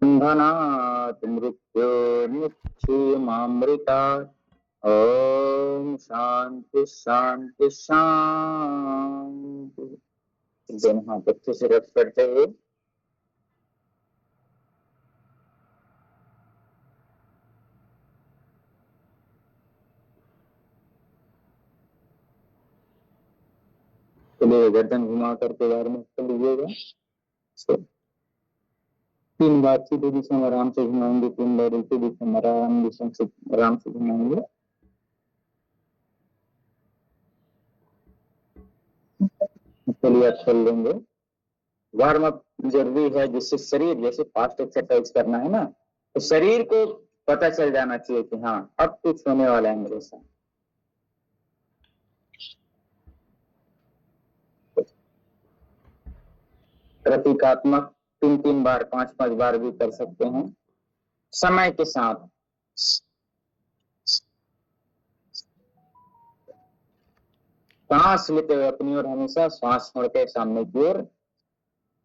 बन्धनात् मृत्योर्मुक्षीयमामृतात्। ओम शांति शांति शांति। दोनों हाथ अच्छे से रख करते हुए चलिए गर्दन घुमा करके बाहर में कर लीजिएगा। तीन बार सीधे दिशा में आराम से घुमाएंगे, तीन बार उल्टी दिशा में आराम से घुमाएंगे। चलिए आप कर लेंगे। वार्म अप जरूरी है, जिससे शरीर, जैसे फास्ट एक्सरसाइज करना है ना, तो शरीर को पता चल जाना चाहिए कि हाँ अब कुछ होने वाला है मेरे साथ। प्रतीकात्मक 3-3 बार 5-5 बार भी कर सकते हैं समय के साथ। सांस लेते हुए अपनी ओर हमेशा श्वास छोड़ते सामने की ओर,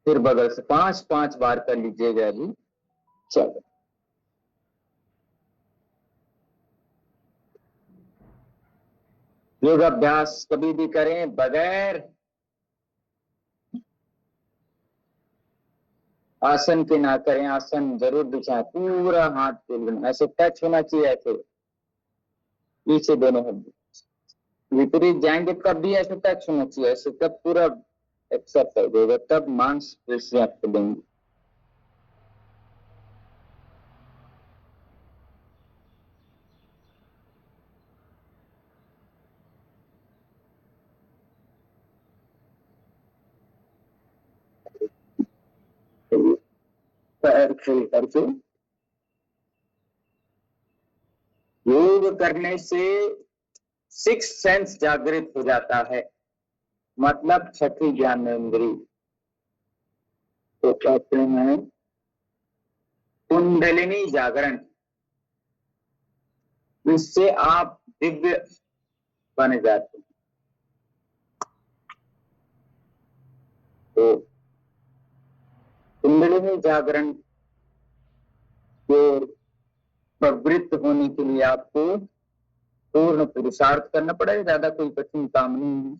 फिर बगल से 5-5 बार कर लीजिएगा। अभी चलो योगाभ्यास कभी भी करें बगैर आसन के ना करें। आसन जरूर बिछाएं, पूरा हाथ फूल ऐसे टच होना चाहिए, ऐसे पीछे दोनों हड्डी विपरीत जाएंगे तब भी ऐसे टच होना चाहिए, ऐसे तब पूरा एक्सरसाइज होगा, तब मांसपेशियां खुलेंगी। पैर खुल करके योग करने से सिक्स सेंस जागृत हो जाता है, मतलब छठी ज्ञानेंद्री तो कहते हैं कुंडलिनी जागरण। इससे आप दिव्य बन जाते हैं। तो कुंडलिनी जागरण को प्रवृत्त होने के लिए आपको पूर्ण पुरुषार्थ करना पड़ेगा, ज्यादा कोई कठिन काम नहीं है।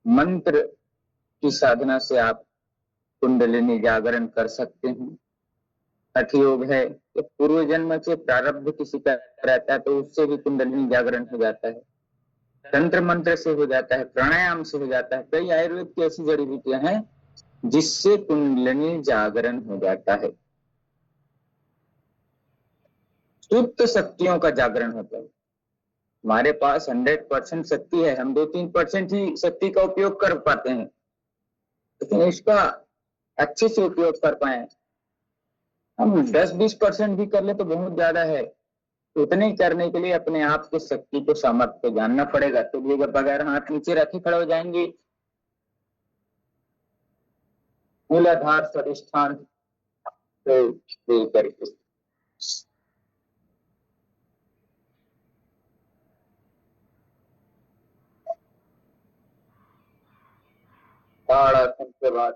मंत्र की साधना से आप कुंडलिनी जागरण कर सकते हैं। हठ योग है कि पूर्व जन्म से प्रारब्ध किसी का रहता है तो उससे भी कुंडलिनी जागरण हो जाता है, तंत्र मंत्र से हो जाता है, प्राणायाम से हो जाता है। कई आयुर्वेद की ऐसी जड़ी बूटियां हैं जिससे कुंडलिनी जागरण हो जाता है। सुप्त शक्तियों का जागरण होता है। हमारे पास 100% शक्ति है, हम 2-3% ही शक्ति का उपयोग कर पाते हैं, लेकिन इसका अच्छे से उपयोग कर पाए हम 10-20% भी कर ले तो बहुत ज्यादा है। उतने करने के लिए अपने आप की शक्ति को, सामर्थ्य को जानना पड़ेगा। तो भी अगर बगैर हाथ नीचे रखे खड़े हो जाएंगे, मूलाधार स्वाधिष्ठान तो करके ताड़ासन के बाद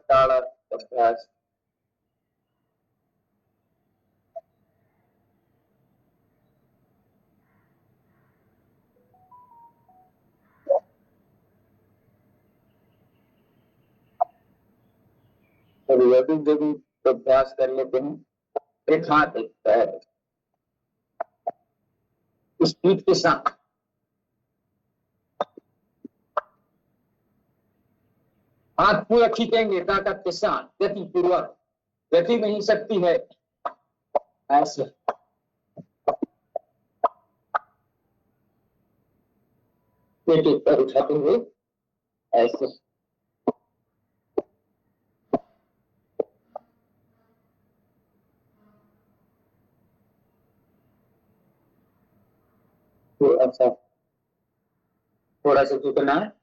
ताड़ा अभ्यास। जब अभ्यास कर लेते हैं, एक हाथ एक पैर उस पीठ के साथ हाथ पूरा खींचेंगे ताकत के साथ, गति पूर्वक। गति में ही शक्ति है। ऐसे एक एक पैर उठाते हुए ऐसे थोड़ा सा झुकना है।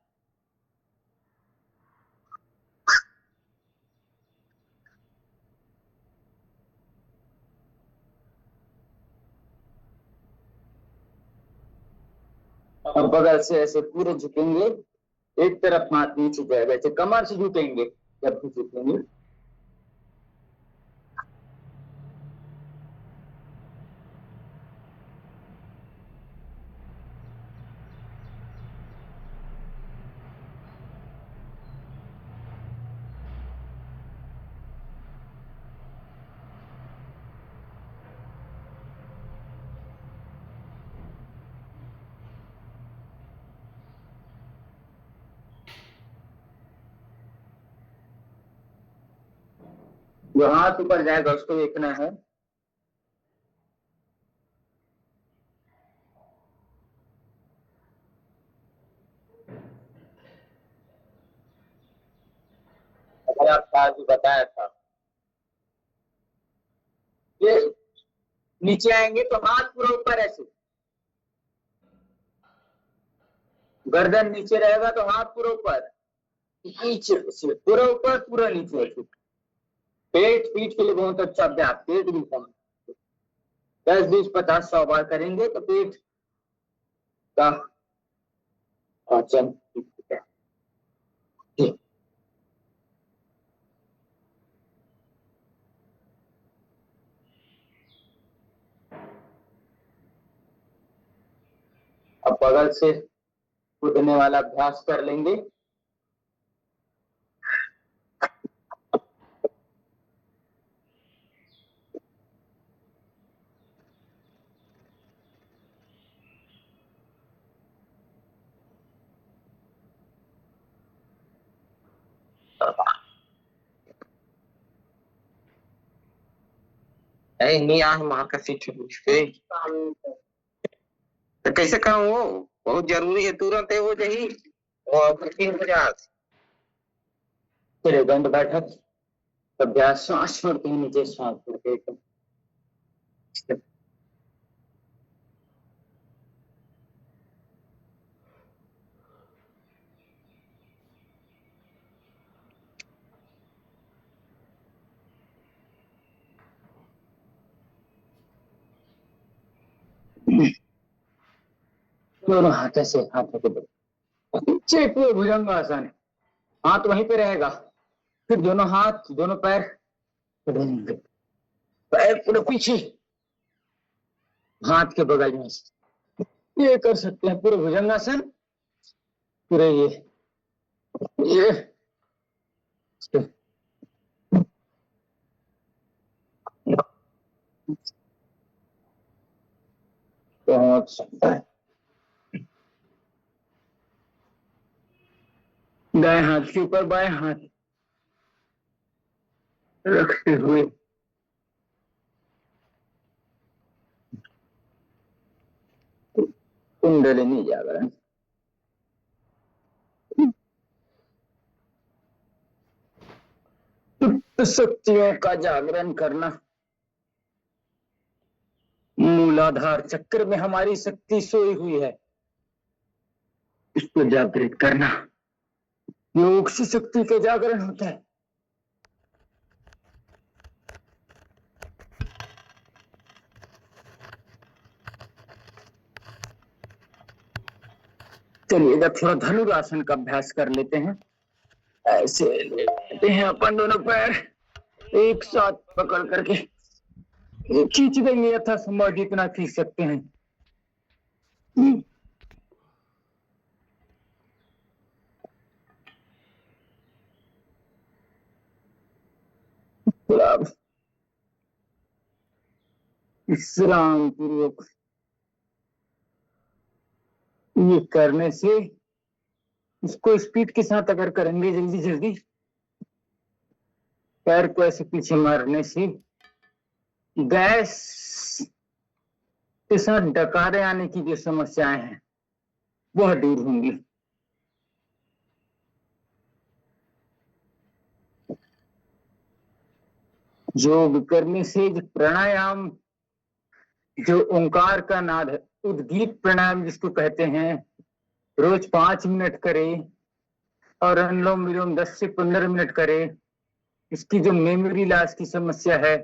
और बगल से ऐसे पूरे झुकेंगे, एक तरफ हाथ नीचे जाएगा, जैसे कमर से झुकेंगे। जब भी झुकेंगे जो हाथ ऊपर जाएगा उसको देखना है। अगर आपको आज बताया था, ये नीचे आएंगे तो हाथ पूरा ऊपर ऐसे, गर्दन नीचे रहेगा तो हाथ पूरा ऊपर, नीचे से पूरा ऊपर पूरा नीचे। पेट पीठ के लिए बहुत अच्छा अभ्यास, पेट भी कम 10, 20, 50, 100 बार करेंगे तो पेट का पाचन ठीक। अब बगल से कूदने वाला अभ्यास कर लेंगे। नहीं आ वहां का सीट पे तो कैसे कहूँ, वो बहुत जरूरी है, तुरंत है वो यही और 3 50। फिर दंड बैठक अभ्यास, सांस छोड़ते हैं नीचे, सांस छोड़ते हैं। दोनों हाथ ऐसे, हाथों के नीचे पूरे भुजंगासन, हाथ वहीं पे रहेगा। फिर दोनों हाथ दोनों पैर, पैर पूरे पीछे, हाथ के बगल में, ये कर सकते हैं पूरे भुजंगासन। पूरे ये पहुंच सकता है। दाएं हाथ के ऊपर बाएं हाथ रखते हुए कुंडलिनी जागरण, सुप्त शक्तियों का जागरण करना। मूलाधार चक्र में हमारी शक्ति सोई हुई है, इसको जागृत करना। योग से शक्ति का जागरण होता है। चलिए जब थोड़ा धनुरासन का अभ्यास कर लेते हैं। ऐसे लेते हैं अपन दोनों पैर एक साथ पकड़ करके खींच देंगे, यथासंभव जितना खींच सकते हैं। विश्राम पूर्वक ये करने से, इसको स्पीड के साथ अगर करेंगे जल्दी जल्दी, पैर को ऐसे पीछे मारने से गैस के साथ डकारे आने की जो समस्याएं हैं वह दूर होंगी। योग करने से जो प्राणायाम, जो ओंकार का नाद है, उद्गीत प्राणायाम जिसको कहते हैं, रोज 5 मिनट करें और अनुलोम विलोम 10 से 15 मिनट करें। इसकी जो मेमोरी लॉस की समस्या है,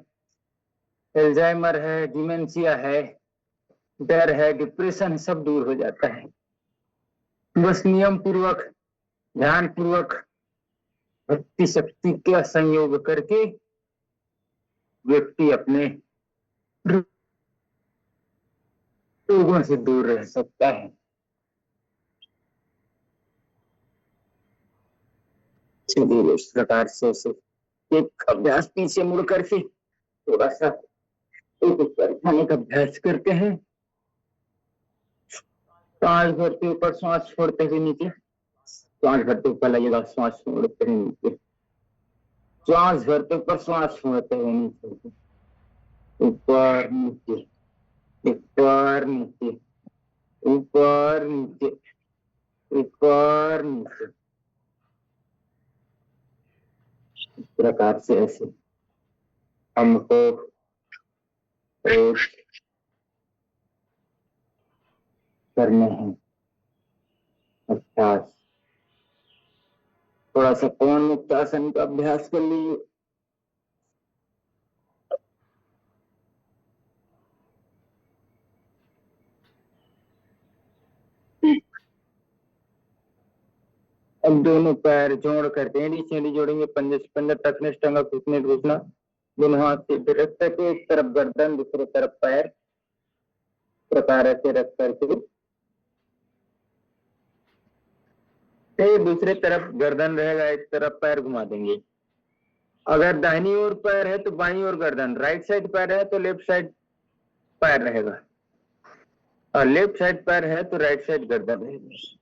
एल्जाइमर है, डिमेंशिया है, डर है, डिप्रेशन, सब दूर हो जाता है। बस नियम पूर्वक, ध्यान पूर्वक, भक्ति शक्ति का संयोग करके व्यक्ति अपने रोगों से दूर रह सकता है। चलिए इस प्रकार से एक अभ्यास पीछे मुड़ करके थोड़ा सा एक ऊपर उठाने का अभ्यास करते हैं। सांस भरते ऊपर, सांस छोड़ते हुए नीचे, सांस भरते ऊपर लगेगा, सांस छोड़ते हुए नीचे। श्वास भरते पर श्वास छोड़ते हुए नीचे, ऊपर नीचे, ऊपर नीचे, ऊपर नीचे, ऊपर नीचे, इस प्रकार से ऐसे हमको रोज करने हैं अभ्यास। थोड़ा सा पवन मुक्त आसन का अभ्यास कर लीजिए। अब दोनों पैर जोड़ कर टेढ़ी चेढ़ी जोड़ेंगे, पंजे से पंजा, टखने से टंगा, घुटने से घुटना, दोनों हाथ सीधे रख करके एक तरफ गर्दन दूसरी तरफ पैर, प्रकार ऐसे रख करके दूसरे तरफ गर्दन रहेगा, एक तरफ पैर घुमा देंगे। अगर दाहिनी ओर पैर है तो बाईं ओर गर्दन, राइट साइड पैर है तो लेफ्ट साइड पैर रहेगा, और लेफ्ट साइड पैर है तो राइट साइड गर्दन रहेगी।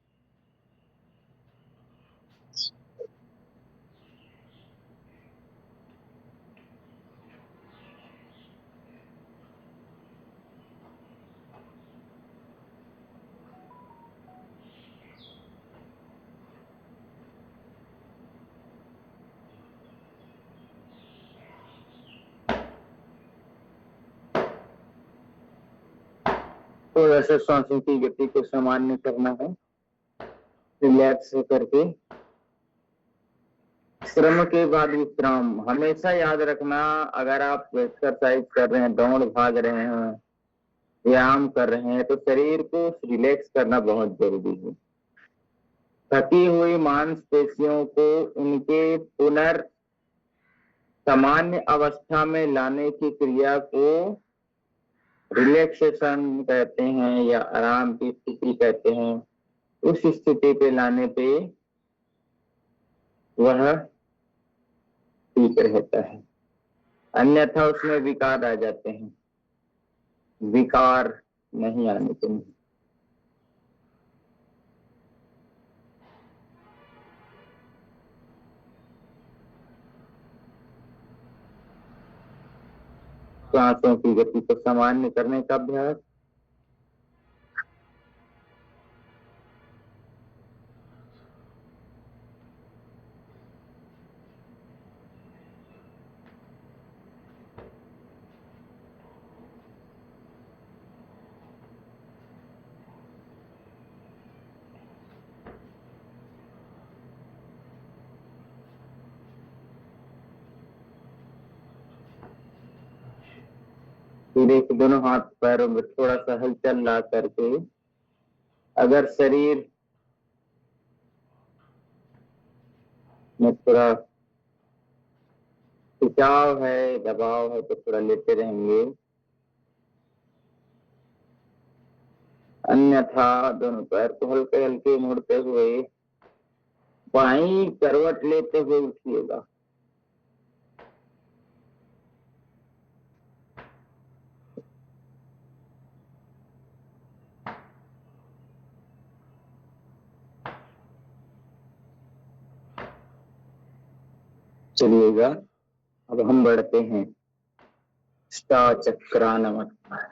थोड़ा सा सांसों की गति को सामान्य करना है, रिलैक्स करके। श्रम के बाद विश्राम, हमेशा याद रखना, अगर आप एक्सरसाइज कर रहे हैं, दौड़ भाग रहे हैं, व्यायाम कर रहे हैं, तो शरीर को रिलैक्स करना बहुत जरूरी है। थकी हुई मांसपेशियों को उनके पुनर् सामान्य अवस्था में लाने की क्रिया को रिलैक्सेशन कहते हैं या आराम की स्थिति कहते हैं। उस स्थिति पे लाने पे वह ठीक रहता है, अन्यथा उसमें विकार आ जाते हैं। विकार नहीं आने चाहिए। सांसों की गति को सामान्य करने का अभ्यास। फिर एक दोनों हाथ पैरों में थोड़ा सा हलचल ला करके, अगर शरीर में थोड़ा खिंचाव है, दबाव है, तो थोड़ा लेते रहेंगे, अन्यथा दोनों पैर को हल्के हल्के मोड़ते हुए बाईं करवट लेते हुए उठिएगा। चलिएगा, अब हम बढ़ते हैं चक्रा नमस्कार।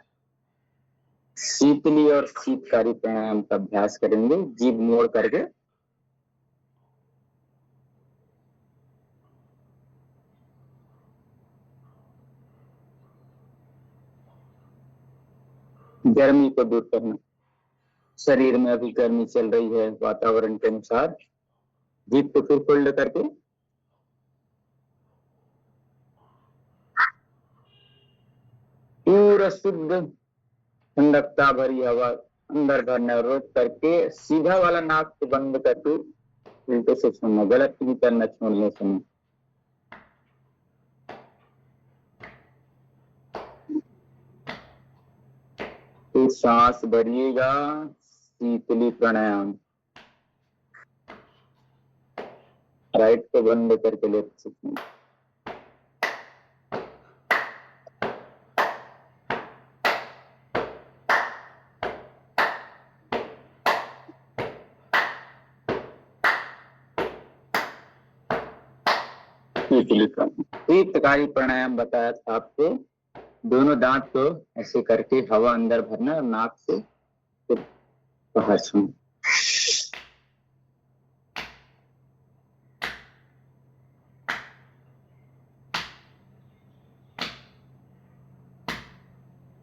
शीतली और शीतकारी प्राणायाम का अभ्यास करेंगे, जीभ मोड़ करके। गर्मी को दूर करना, शरीर में अभी गर्मी चल रही है, वातावरण के अनुसार जीभ को फिर फोल्ड करके पूरा शुद्ध ठंडकता भरी हवा अंदर भरना, रोक करके सीधा वाला नाक को बंद करके उल्टे से छोड़ना, गलत भी करना छोड़ने समय। तो सांस भरिएगा, शीतली प्राणायाम। राइट को बंद करके लेफ्ट से छोड़ना। शीतकारी प्राणायाम बताया था आपको। दोनों दांत को ऐसे करके हवा अंदर भरना और नाक से फिर बाहर छोड़ना।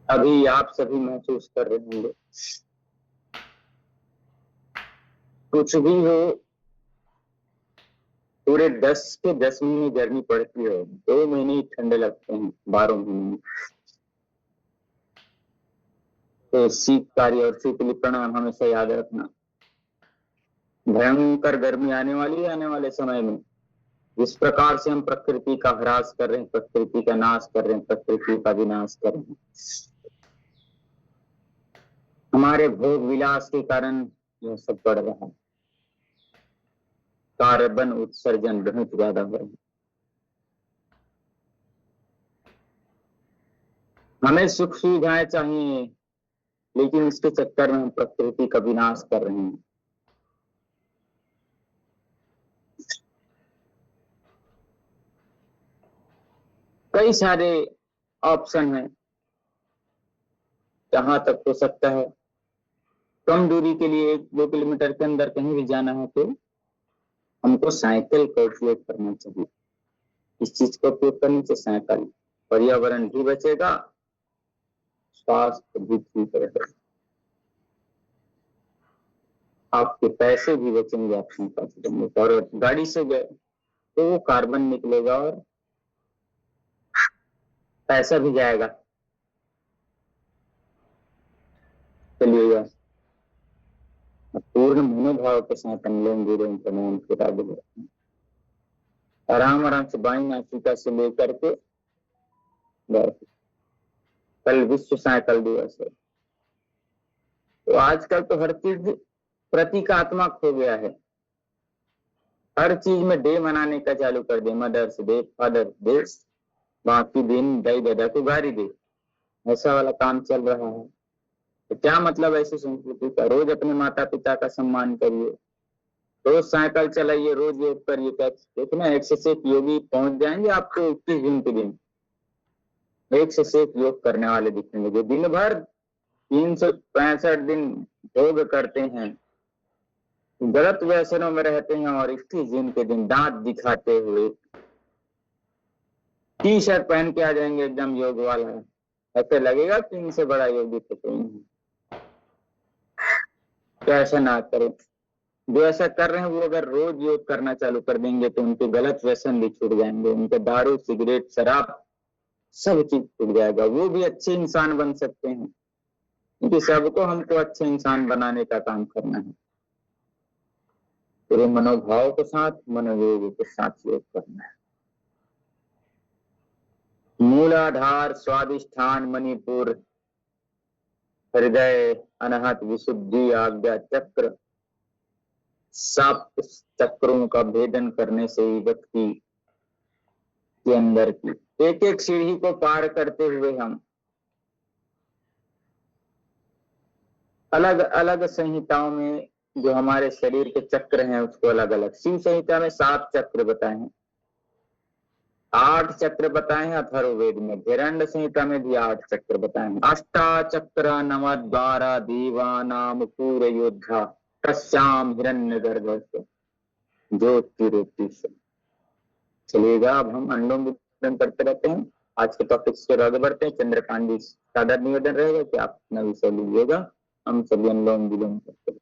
अभी आप सभी महसूस कर रहे होंगे, कुछ भी हो, पूरे 10 के 10 महीने गर्मी पड़ती है, 2 महीने ही ठंडे लगते हैं 12 महीने। तो शीतकारी और शीतली प्राणायाम हमेशा याद रखना। भयंकर गर्मी आने वाली है आने वाले समय में। जिस प्रकार से हम प्रकृति का ह्रास कर रहे हैं, प्रकृति का नाश कर रहे हैं, प्रकृति का विनाश कर रहे हैं, हमारे भोग विलास के कारण यह सब बढ़ रहा है। कार्बन उत्सर्जन बहुत ज्यादा हो रहा है। हमें सुख सुविधाएं चाहिए, लेकिन इसके चक्कर में हम प्रकृति का विनाश कर रहे हैं। कई सारे ऑप्शन हैं, जहां तक हो सकता है कम दूरी के लिए 1-2 किलोमीटर के अंदर कहीं भी जाना है तो हमको साइकिल का उपयोग करना चाहिए। इस चीज का उपयोग करने से साइकिल, पर्यावरण भी बचेगा, स्वास्थ्य भी ठीक रहेगा, आपके पैसे भी बचेंगे, आपके पास। और गाड़ी से गए तो वो कार्बन निकलेगा और पैसा भी जाएगा। चलिएगा, पूर्ण मनोभाव के साथ अनुलोम विलोम प्राणायाम फिर आगे बढ़ते हैं। आराम आराम से बाईं नासिका से लेकर के बैठ। कल विश्व साइकिल दिवस है, तो आजकल तो हर चीज प्रतीकात्मक हो गया है। हर चीज में डे मनाने का चालू कर दे, मदर्स डे, फादर्स डे, बाकी दिन दाई दादा को गाड़ी दे, ऐसा वाला काम चल रहा है। तो क्या मतलब ऐसी संस्कृति का? रोज अपने माता पिता का सम्मान करिए, रोज साइकिल चलाइए, रोज योग करिए। देखना, एक से एक योगी पहुंच जाएंगे आपको 21 जून के दिन। एक से एक योग करने वाले दिखेंगे जो दिन भर 365 दिन योग करते हैं, गलत व्यसनों में रहते हैं, और 21 जून के दिन दांत दिखाते हुए टी शर्ट पहन के आ जाएंगे एकदम योग वाला है। ऐसे लगेगा कि इनसे बड़ा योगी तो कोई नहीं। तो ऐसा ना करें। जो ऐसा कर रहे हैं वो अगर रोज योग करना चालू कर देंगे तो उनके गलत व्यसन भी छूट जाएंगे, उनके दारू सिगरेट शराब सब चीज छूट जाएगा, वो भी अच्छे इंसान बन सकते हैं। क्योंकि सबको हमको अच्छे इंसान बनाने का काम करना है। पूरे मनोभाव के साथ, मनोयोग के साथ योग करना है। मूलाधार, स्वादिष्ठान, मणिपुर, हृदय, अनाहत विशुद्धि, आज्ञा चक्र, 7 चक्रों का भेदन करने से ही व्यक्ति के अंदर की एक एक सीढ़ी को पार करते हुए हम अलग अलग संहिताओं में जो हमारे शरीर के चक्र हैं उसको अलग अलग, शिव संहिता में 7 चक्र बताए हैं, 8 चक्र बताए हैं अथर्ववेद में, हिरण्य संहिता में भी 8 चक्र बताए हैं। अष्टाचक्र नवद्वारा दीवानाम पूर योद्धा कश्याम हिरण्य गर्भ ज्योतिरूपी से। चलिएगा, अब हम अनुलोम विलोम करते रहते हैं। आज के टॉपिक से आगे बढ़ते हैं। चंद्रकांत जी सादर निवेदन रहेगा कि आप अपना विषय लीजिएगा, हम सभी अनुलोम विलोम करते हैं।